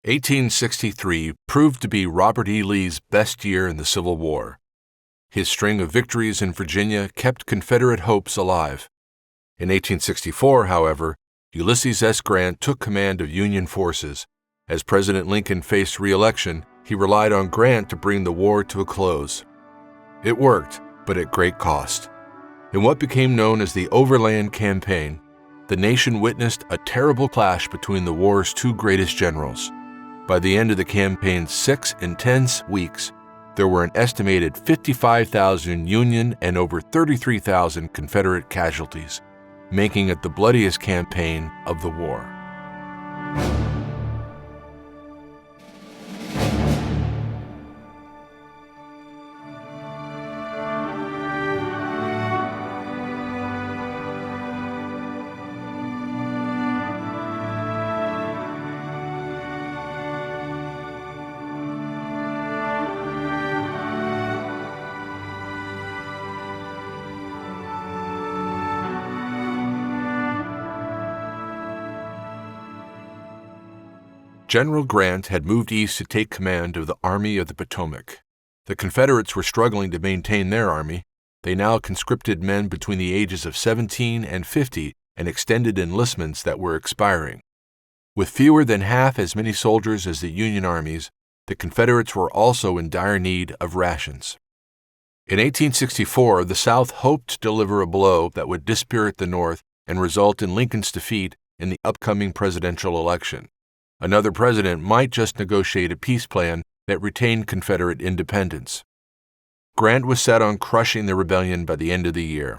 1863 proved to be Robert E. Lee's best year in the Civil War. His string of victories in Virginia kept Confederate hopes alive. In 1864, however, Ulysses S. Grant took command of Union forces. As President Lincoln faced re-election, he relied on Grant to bring the war to a close. It worked, but at great cost. In what became known as the Overland Campaign, the nation witnessed a terrible clash between the war's two greatest generals. By the end of the campaign's 6 intense weeks, there were an estimated 55,000 Union and over 33,000 Confederate casualties, making it the bloodiest campaign of the war. General Grant had moved east to take command of the Army of the Potomac. The Confederates were struggling to maintain their army. They now conscripted men between the ages of 17 and 50 and extended enlistments that were expiring. With fewer than half as many soldiers as the Union armies, the Confederates were also in dire need of rations. In 1864, the South hoped to deliver a blow that would dispirit the North and result in Lincoln's defeat in the upcoming presidential election. Another president might just negotiate a peace plan that retained Confederate independence. Grant was set on crushing the rebellion by the end of the year.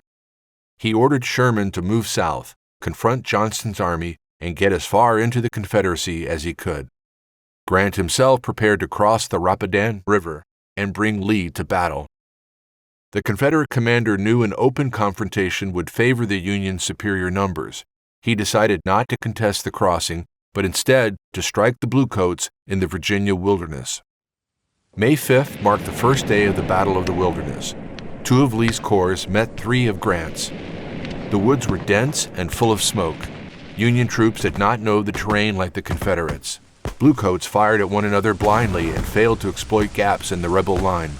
He ordered Sherman to move south, confront Johnston's army, and get as far into the Confederacy as he could. Grant himself prepared to cross the Rapidan River and bring Lee to battle. The Confederate commander knew an open confrontation would favor the Union's superior numbers. He decided not to contest the crossing, but instead to strike the Bluecoats in the Virginia wilderness. May 5th marked the first day of the Battle of the Wilderness. 2 of Lee's corps met 3 of Grant's. The woods were dense and full of smoke. Union troops did not know the terrain like the Confederates. Bluecoats fired at one another blindly and failed to exploit gaps in the rebel line.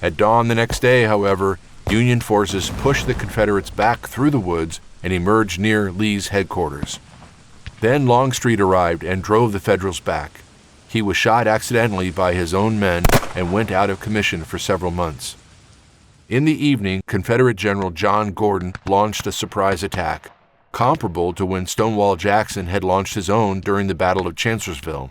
At dawn the next day, however, Union forces pushed the Confederates back through the woods and emerged near Lee's headquarters. Then Longstreet arrived and drove the Federals back. He was shot accidentally by his own men and went out of commission for several months. In the evening, Confederate General John Gordon launched a surprise attack, comparable to when Stonewall Jackson had launched his own during the Battle of Chancellorsville.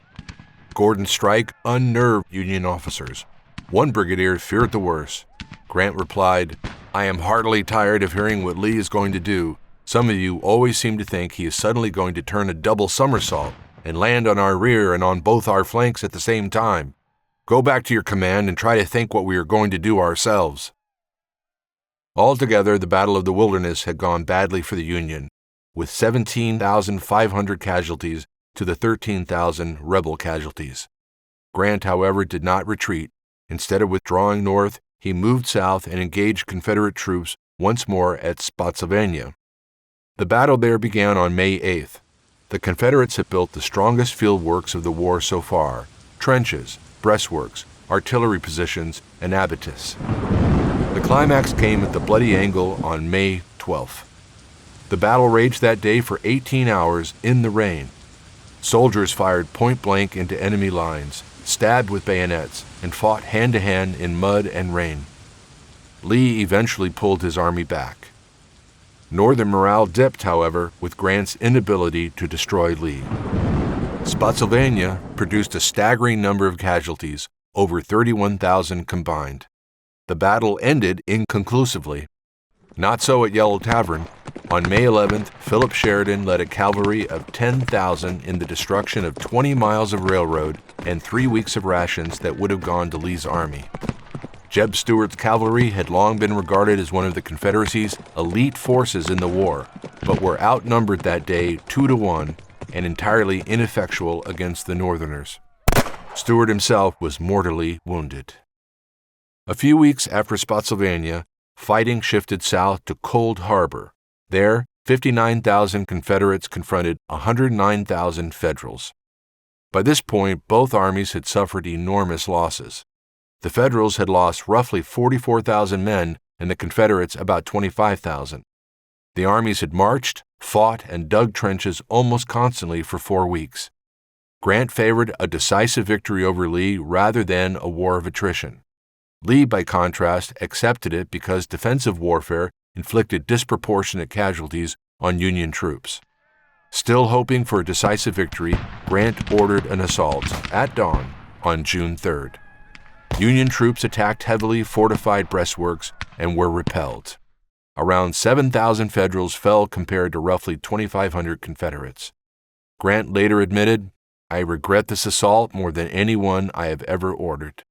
Gordon's strike unnerved Union officers. One brigadier feared the worst. Grant replied, "I am heartily tired of hearing what Lee is going to do. Some of you always seem to think he is suddenly going to turn a double somersault and land on our rear and on both our flanks at the same time. Go back to your command and try to think what we are going to do ourselves." Altogether, the Battle of the Wilderness had gone badly for the Union, with 17,500 casualties to the 13,000 rebel casualties. Grant, however, did not retreat. Instead of withdrawing north, he moved south and engaged Confederate troops once more at Spotsylvania. The battle there began on May 8th. The Confederates had built the strongest field works of the war so far: trenches, breastworks, artillery positions, and abatis. The climax came at the Bloody Angle on May 12th. The battle raged that day for 18 hours in the rain. Soldiers fired point-blank into enemy lines, stabbed with bayonets, and fought hand-to-hand in mud and rain. Lee eventually pulled his army back. Northern morale dipped, however, with Grant's inability to destroy Lee. Spotsylvania produced a staggering number of casualties, over 31,000 combined. The battle ended inconclusively. Not so at Yellow Tavern. On May 11th, Philip Sheridan led a cavalry of 10,000 in the destruction of 20 miles of railroad and 3 weeks of rations that would have gone to Lee's army. J.E.B. Stuart's cavalry had long been regarded as one of the Confederacy's elite forces in the war, but were outnumbered that day 2-1 and entirely ineffectual against the Northerners. Stuart himself was mortally wounded. A few weeks after Spotsylvania, fighting shifted south to Cold Harbor. There, 59,000 Confederates confronted 109,000 Federals. By this point, both armies had suffered enormous losses. The Federals had lost roughly 44,000 men and the Confederates about 25,000. The armies had marched, fought, and dug trenches almost constantly for 4 weeks. Grant favored a decisive victory over Lee rather than a war of attrition. Lee, by contrast, accepted it because defensive warfare inflicted disproportionate casualties on Union troops. Still hoping for a decisive victory, Grant ordered an assault at dawn on June 3rd. Union troops attacked heavily fortified breastworks and were repelled. Around 7,000 Federals fell compared to roughly 2,500 Confederates. Grant later admitted, "I regret this assault more than any one I have ever ordered."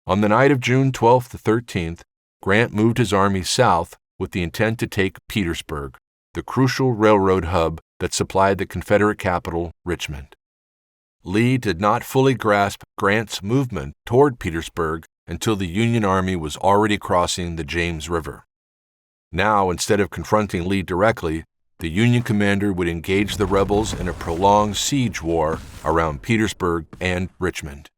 On the night of June 12th to 13th, Grant moved his army south with the intent to take Petersburg, the crucial railroad hub that supplied the Confederate capital, Richmond. Lee did not fully grasp Grant's movement toward Petersburg until the Union Army was already crossing the James River. Now, instead of confronting Lee directly, the Union commander would engage the rebels in a prolonged siege war around Petersburg and Richmond.